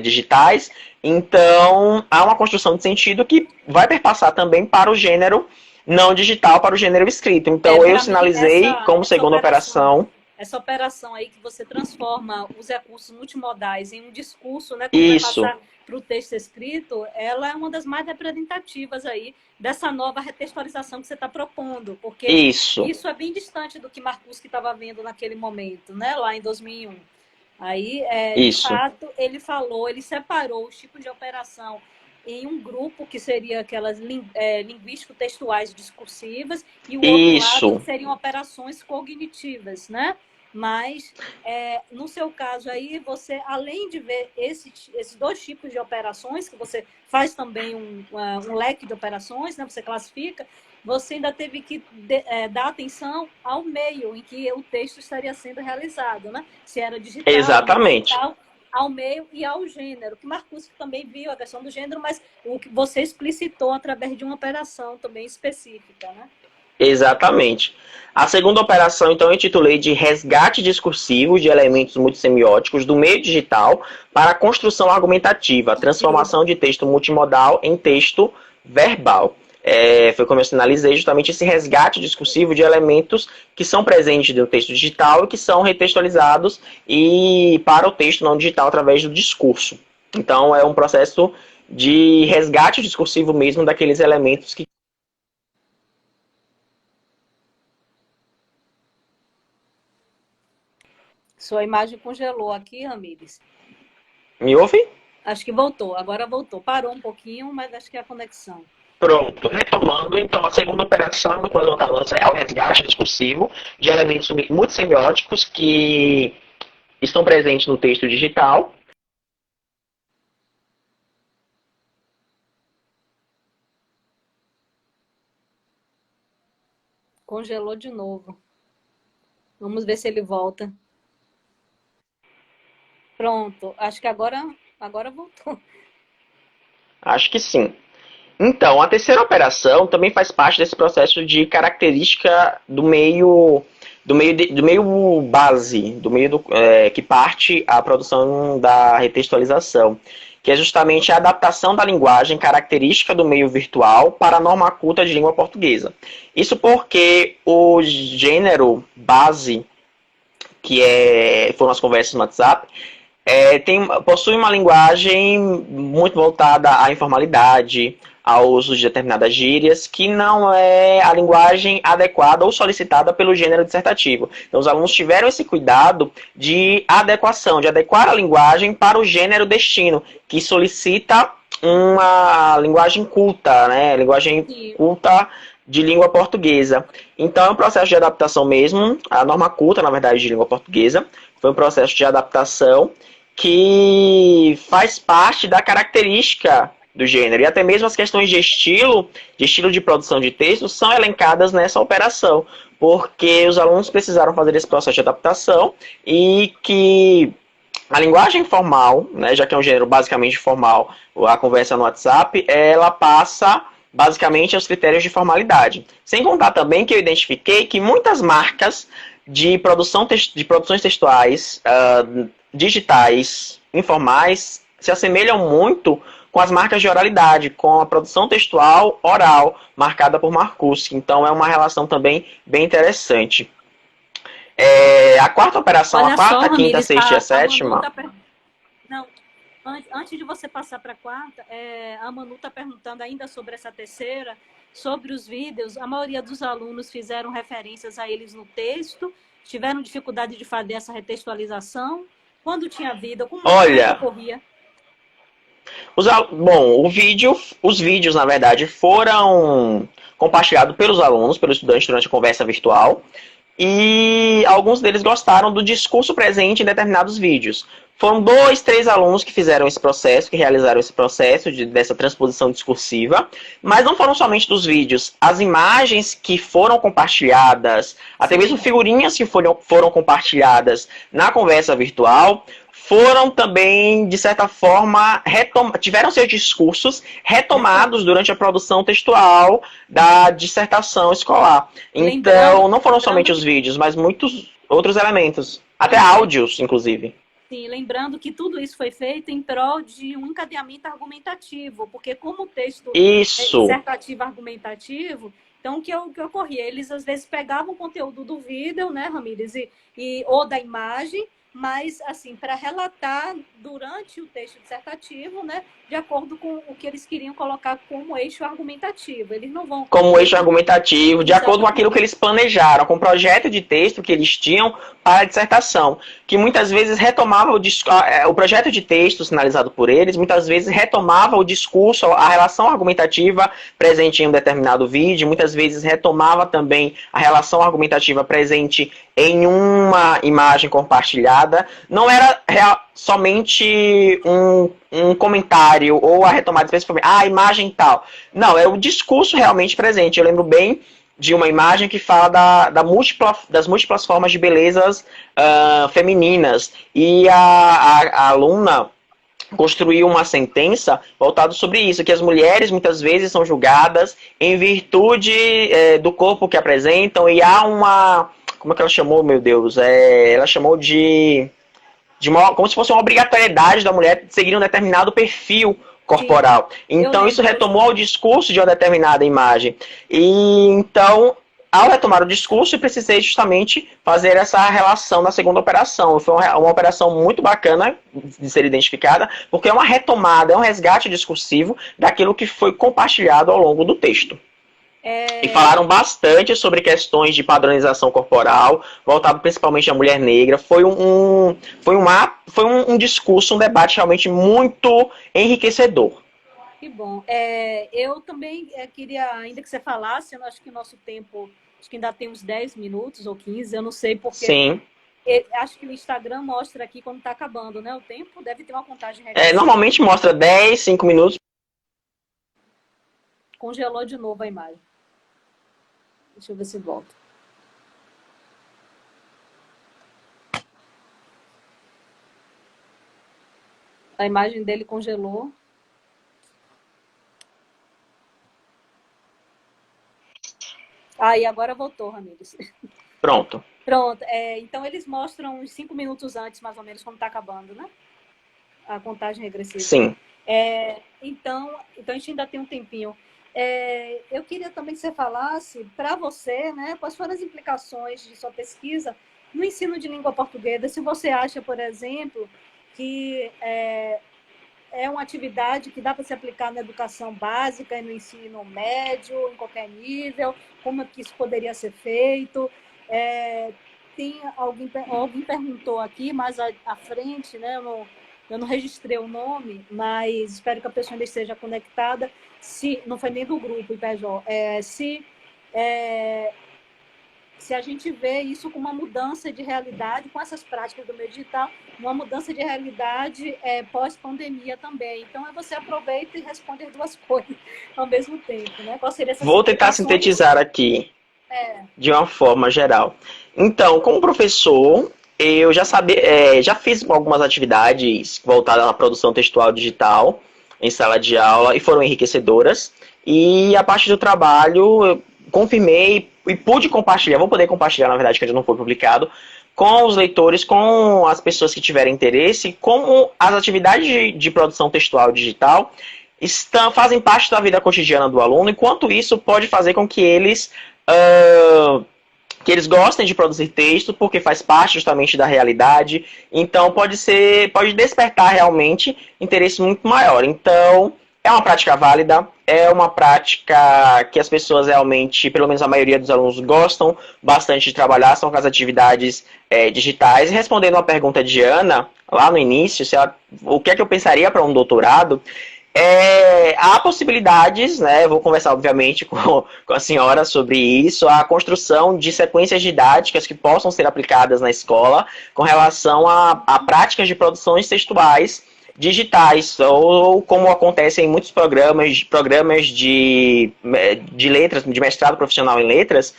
digitais, então há uma construção de sentido que vai perpassar também para o gênero não digital, para o gênero escrito. Então eu sinalizei como segunda operação. Essa operação aí que você transforma os recursos multimodais em um discurso, né? Quando Isso. vai passar para o texto escrito, ela é uma das mais representativas aí dessa nova retextualização que você está propondo, porque isso é bem distante do que Markuski estava vendo naquele momento, né? Lá em 2001. Aí, de fato, ele separou os tipos de operação em um grupo que seria aquelas linguístico-textuais discursivas e o outro lado que seriam operações cognitivas, né? Mas, no seu caso aí, você, além de ver esses 2 tipos de operações, que você faz também um leque de operações, né? Você classifica, você ainda teve que dar atenção ao meio em que o texto estaria sendo realizado, né? Se era digital, exatamente, digital, ao meio e ao gênero, que Markuski também viu a questão do gênero, mas o que você explicitou através de uma operação também específica, né? Exatamente. A segunda operação, então, eu intitulei de resgate discursivo de elementos multissemióticos do meio digital para a construção argumentativa, transformação de texto multimodal em texto verbal. Foi como eu sinalizei justamente esse resgate discursivo de elementos que são presentes no texto digital e que são retextualizados para o texto não digital através do discurso. Então, é um processo de resgate discursivo mesmo daqueles elementos que... Sua imagem congelou aqui, Ramires. Me ouve? Acho que voltou, agora voltou. Parou um pouquinho, mas acho que é a conexão. Pronto, retomando, então, a segunda operação do quadro da lança é o resgate discursivo de elementos multissemióticos que estão presentes no texto digital. Congelou de novo. Vamos ver se ele volta. Pronto, acho que agora voltou. Acho que sim. Então, a terceira operação também faz parte desse processo de característica do meio base, do meio que parte a produção da retextualização, que é justamente a adaptação da linguagem característica do meio virtual para a norma culta de língua portuguesa. Isso porque o gênero base, foram as conversas no WhatsApp, possui uma linguagem muito voltada à informalidade, ao uso de determinadas gírias, que não é a linguagem adequada ou solicitada pelo gênero dissertativo. Então, os alunos tiveram esse cuidado de adequação, de adequar a linguagem para o gênero destino, que solicita uma linguagem culta, né? Linguagem culta de língua portuguesa. Então, é um processo de adaptação mesmo, a norma culta, na verdade, de língua portuguesa, foi um processo de adaptação que faz parte da característica do gênero. E até mesmo as questões de estilo de produção de texto, são elencadas nessa operação, porque os alunos precisaram fazer esse processo de adaptação e que a linguagem formal, né, já que é um gênero basicamente formal, a conversa no WhatsApp, ela passa basicamente aos critérios de formalidade. Sem contar também que eu identifiquei que muitas marcas de produções textuais digitais, informais, se assemelham muito com as marcas de oralidade, com a produção textual oral, marcada por Marcuse. Então, é uma relação também bem interessante. A quarta operação, Olha a quarta, só, a quinta, Ramires, a sexta e a Manu sétima... Não, antes de você passar para a quarta, a Manu está perguntando ainda sobre essa terceira, sobre os vídeos. A maioria dos alunos fizeram referências a eles no texto, tiveram dificuldade de fazer essa retextualização. Quando tinha vida, como é que ocorria? Os vídeos, na verdade, foram compartilhados pelos alunos, pelos estudantes durante a conversa virtual, e alguns deles gostaram do discurso presente em determinados vídeos. Foram 2, 3 alunos que fizeram esse processo, que realizaram esse processo dessa transposição discursiva, mas não foram somente dos vídeos. As imagens que foram compartilhadas, até mesmo figurinhas que foram compartilhadas na conversa virtual, foram também, de certa forma, tiveram seus discursos retomados durante a produção textual da dissertação escolar. Então, não foram somente os vídeos, mas muitos outros elementos. Até áudios, inclusive. Sim, lembrando que tudo isso foi feito em prol de um encadeamento argumentativo, porque como o texto é dissertativo argumentativo, então o que ocorria? Eles às vezes pegavam o conteúdo do vídeo, né, Ramires, ou da imagem, mas assim, para relatar durante o texto dissertativo, né, de acordo com o que eles queriam colocar como eixo argumentativo. Eles não vão... Como eixo argumentativo, de acordo com aquilo que eles planejaram, com o projeto de texto que eles tinham para a dissertação, que muitas vezes retomava o projeto de texto sinalizado por eles, muitas vezes retomava o discurso, a relação argumentativa presente em um determinado vídeo, muitas vezes retomava também a relação argumentativa presente em uma imagem compartilhada. Não era somente um comentário ou a retomada especificamente, a imagem tal. Não, é o discurso realmente presente. Eu lembro bem de uma imagem que fala das múltiplas formas de belezas femininas. E a aluna construiu uma sentença voltada sobre isso, que as mulheres muitas vezes são julgadas em virtude do corpo que apresentam, e há uma... Como é que ela chamou, meu Deus? Ela chamou como se fosse uma obrigatoriedade da mulher seguir um determinado perfil corporal. Sim. Então, isso retomou o discurso de uma determinada imagem. E então, ao retomar o discurso, eu precisei justamente fazer essa relação na segunda operação. Foi uma operação muito bacana de ser identificada, porque é uma retomada, é um resgate discursivo daquilo que foi compartilhado ao longo do texto. E falaram bastante sobre questões de padronização corporal, voltado principalmente à mulher negra. Foi um discurso, um debate realmente muito enriquecedor. Que bom. Eu também queria, ainda que você falasse, eu acho que o nosso tempo, acho que ainda tem uns 10 minutos ou 15, eu não sei porque... Sim. Acho que o Instagram mostra aqui quando está acabando, né? O tempo deve ter uma contagem regressiva. Normalmente mostra 10, 5 minutos. Congelou de novo a imagem. Deixa eu ver se volta. A imagem dele congelou. E agora voltou, Ramires. Pronto. Pronto. Então, eles mostram uns 5 minutos antes, mais ou menos, quando está acabando, né? A contagem regressiva. Sim. Então a gente ainda tem um tempinho. Eu queria também que você falasse, para você, né, quais foram as implicações de sua pesquisa no ensino de língua portuguesa. Se você acha, por exemplo, que é uma atividade que dá para se aplicar na educação básica e no ensino médio, em qualquer nível, como que isso poderia ser feito. Tem alguém perguntou aqui, mais à frente, né, eu não registrei o nome, mas espero que a pessoa ainda esteja conectada. Se não foi nem do grupo, IPJ, se a gente vê isso com uma mudança de realidade, com essas práticas do meio digital, uma mudança de realidade pós-pandemia também. Então, você aproveita e responde as duas coisas ao mesmo tempo, né? Quais seriam essas Vou tentar implicações? sintetizar aqui de uma forma geral. Então, como professor, eu já fiz algumas atividades voltadas à produção textual digital em sala de aula e foram enriquecedoras. E a parte do trabalho, eu confirmei e pude compartilhar, vou poder compartilhar, na verdade, que ainda não foi publicado, com os leitores, com as pessoas que tiverem interesse, como as atividades de produção textual digital fazem parte da vida cotidiana do aluno, e quanto isso pode fazer com que eles gostem de produzir texto, porque faz parte justamente da realidade. Então pode despertar realmente interesse muito maior. Então, é uma prática válida, é uma prática que as pessoas realmente, pelo menos a maioria dos alunos, gostam bastante de trabalhar, são as atividades digitais. E respondendo a pergunta de Ana, lá no início, o que é que eu pensaria para um doutorado, há possibilidades, né? Vou conversar, obviamente, com a senhora sobre isso, a construção de sequências didáticas que possam ser aplicadas na escola com relação a práticas de produções textuais digitais, ou como acontece em muitos programas de letras, de mestrado profissional em letras,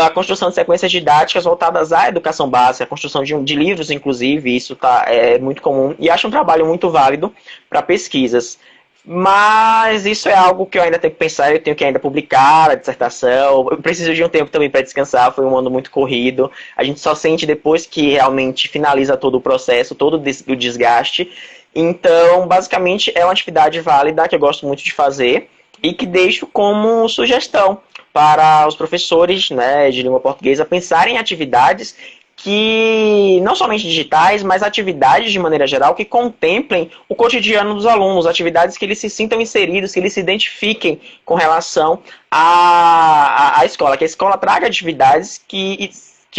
a construção de sequências didáticas voltadas à educação básica, a construção de livros, inclusive, isso é muito comum, e acho um trabalho muito válido para pesquisas. Mas isso é algo que eu ainda tenho que pensar, eu tenho que ainda publicar a dissertação, eu preciso de um tempo também para descansar, foi um ano muito corrido, a gente só sente depois que realmente finaliza todo o processo, todo o desgaste. Então, basicamente, é uma atividade válida que eu gosto muito de fazer e que deixo como sugestão para os professores, né, de língua portuguesa pensarem em atividades que não somente digitais, mas atividades de maneira geral que contemplem o cotidiano dos alunos, atividades que eles se sintam inseridos, que eles se identifiquem com relação à escola, que a escola traga atividades que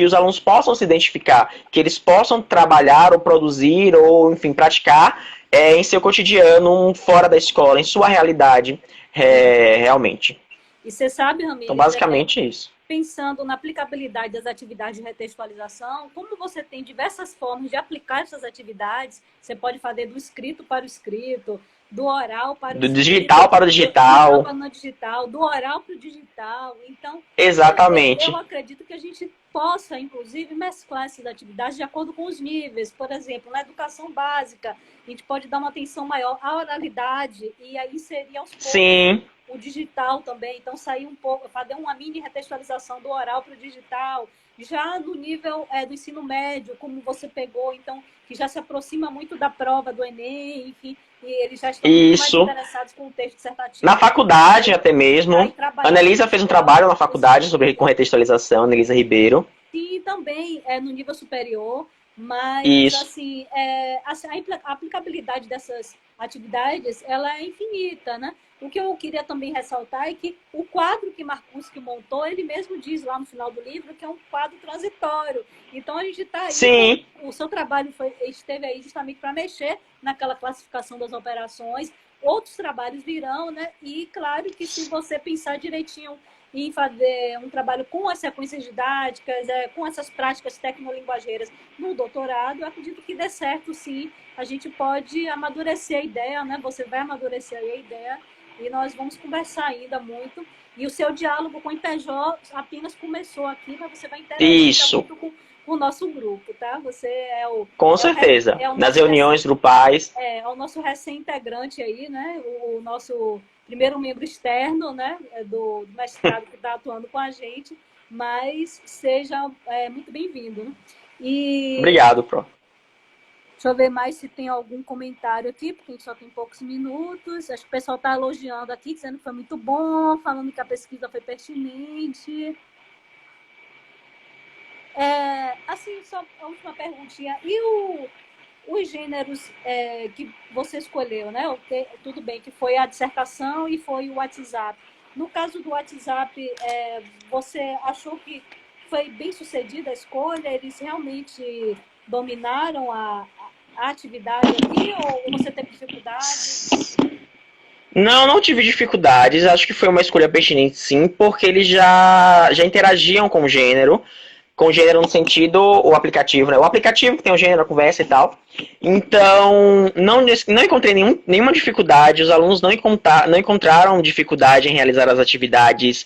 os alunos possam se identificar, que eles possam trabalhar ou produzir ou, enfim, praticar em seu cotidiano, fora da escola, em sua realidade, realmente. E você sabe, Então, Ramires, basicamente isso. pensando na aplicabilidade das atividades de retextualização, como você tem diversas formas de aplicar essas atividades, você pode fazer do escrito para o escrito, do oral para o Do escrito, digital para o do digital para digital. o não digital, do oral para o digital. Então, eu Exatamente. acredito que a gente possa, inclusive, mesclar essas atividades de acordo com os níveis. Por exemplo, na educação básica, a gente pode dar uma atenção maior à oralidade e aí inserir aos poucos Sim. o digital também. Então, sair um pouco, fazer uma mini retextualização do oral para o digital. Já no nível do ensino médio, como você pegou, então, que já se aproxima muito da prova do Enem, enfim, e eles já estão muito mais Isso. interessados com o texto dissertativo. Na faculdade, até mesmo. A Anelisa fez um trabalho na faculdade com retextualização, Anelisa Ribeiro. Sim, também no nível superior, mas Isso. assim, a aplicabilidade dessas atividades ela é infinita, né? O que eu queria também ressaltar é que o quadro que Marcuse montou, ele mesmo diz lá no final do livro que é um quadro transitório. Então a gente está aí. Sim. O seu trabalho esteve aí justamente para mexer naquela classificação das operações. Outros trabalhos virão, né? E claro que se você pensar direitinho em fazer um trabalho com as sequências didáticas, com essas práticas tecnolinguageiras no doutorado, eu acredito que dê certo, sim. A gente pode amadurecer a ideia, né? Você vai amadurecer a ideia e nós vamos conversar ainda muito. E o seu diálogo com o IPJ apenas começou aqui, mas você vai interagir muito com o nosso grupo, tá? Você é o... Com certeza. Nas reuniões grupais. É o nosso recém-integrante aí, né? O nosso primeiro membro externo, né, do mestrado que está atuando com a gente, mas seja muito bem-vindo. Né? Obrigado, Pro. Deixa eu ver mais se tem algum comentário aqui, porque a gente só tem poucos minutos. Acho que o pessoal está elogiando aqui, dizendo que foi muito bom, falando que a pesquisa foi pertinente. Assim, só a última perguntinha. E os gêneros que você escolheu, né? Tudo bem que foi a dissertação e foi o WhatsApp. No caso do WhatsApp, você achou que foi bem sucedida a escolha? Eles realmente dominaram a atividade ali ou você teve dificuldade? Não tive dificuldades. Acho que foi uma escolha pertinente, sim, porque eles já interagiam com o gênero. Com gênero no sentido, o aplicativo, né? O aplicativo que tem o gênero, a conversa e tal. Então, não encontrei nenhuma dificuldade, os alunos não encontraram dificuldade em realizar as atividades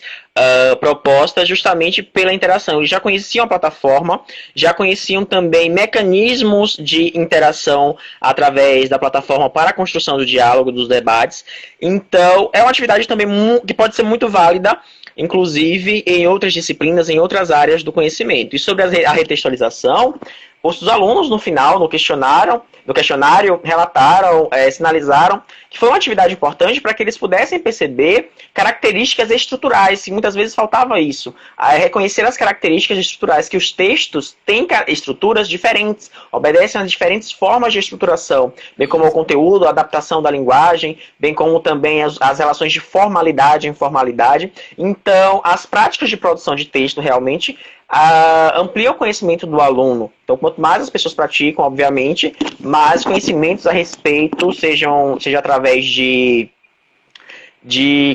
propostas justamente pela interação. Eles já conheciam a plataforma, já conheciam também mecanismos de interação através da plataforma para a construção do diálogo, dos debates. Então, é uma atividade também que pode ser muito válida, inclusive em outras disciplinas, em outras áreas do conhecimento. E sobre a retextualização, os alunos, no final, no questionário, relataram, sinalizaram que foi uma atividade importante para que eles pudessem perceber características estruturais, e muitas vezes faltava isso. Reconhecer as características estruturais, que os textos têm estruturas diferentes, obedecem a diferentes formas de estruturação, bem como o conteúdo, a adaptação da linguagem, bem como também as relações de formalidade e informalidade. Então, as práticas de produção de texto realmente amplia o conhecimento do aluno. Então, quanto mais as pessoas praticam, obviamente, mais conhecimentos a respeito, seja através de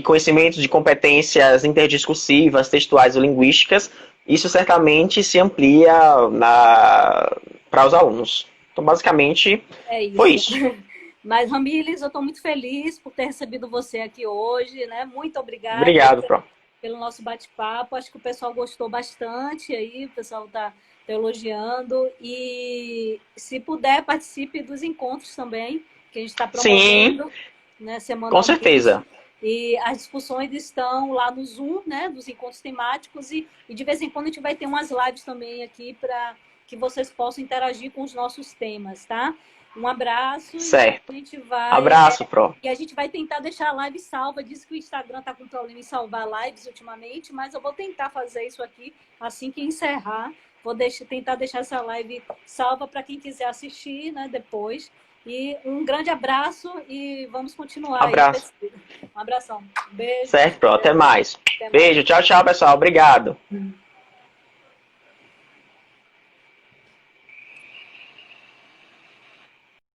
conhecimentos de competências interdiscursivas, textuais ou linguísticas, isso certamente se amplia para os alunos. Então, basicamente, foi isso. Mas, Ramires, eu estou muito feliz por ter recebido você aqui hoje, né? Muito obrigada. Obrigado, Pro. Pelo nosso bate-papo. Acho que o pessoal gostou bastante aí, o pessoal está elogiando. E se puder, participe dos encontros também, que a gente está promovendo. Sim, né, semanalmente. Com certeza. E as discussões estão lá no Zoom, né, dos encontros temáticos, e de vez em quando a gente vai ter umas lives também aqui para que vocês possam interagir com os nossos temas, tá? Um abraço. Certo. E a gente vai, abraço, Pro. E a gente vai tentar deixar a live salva. Diz que o Instagram está com problema em salvar lives ultimamente, mas eu vou tentar fazer isso aqui assim que encerrar. Vou tentar deixar essa live salva para quem quiser assistir, né, depois. E um grande abraço e vamos continuar. Abraço. Aí. Um abração. Beijo. Certo, Pro. Até mais. Beijo. Tchau, tchau, pessoal. Obrigado.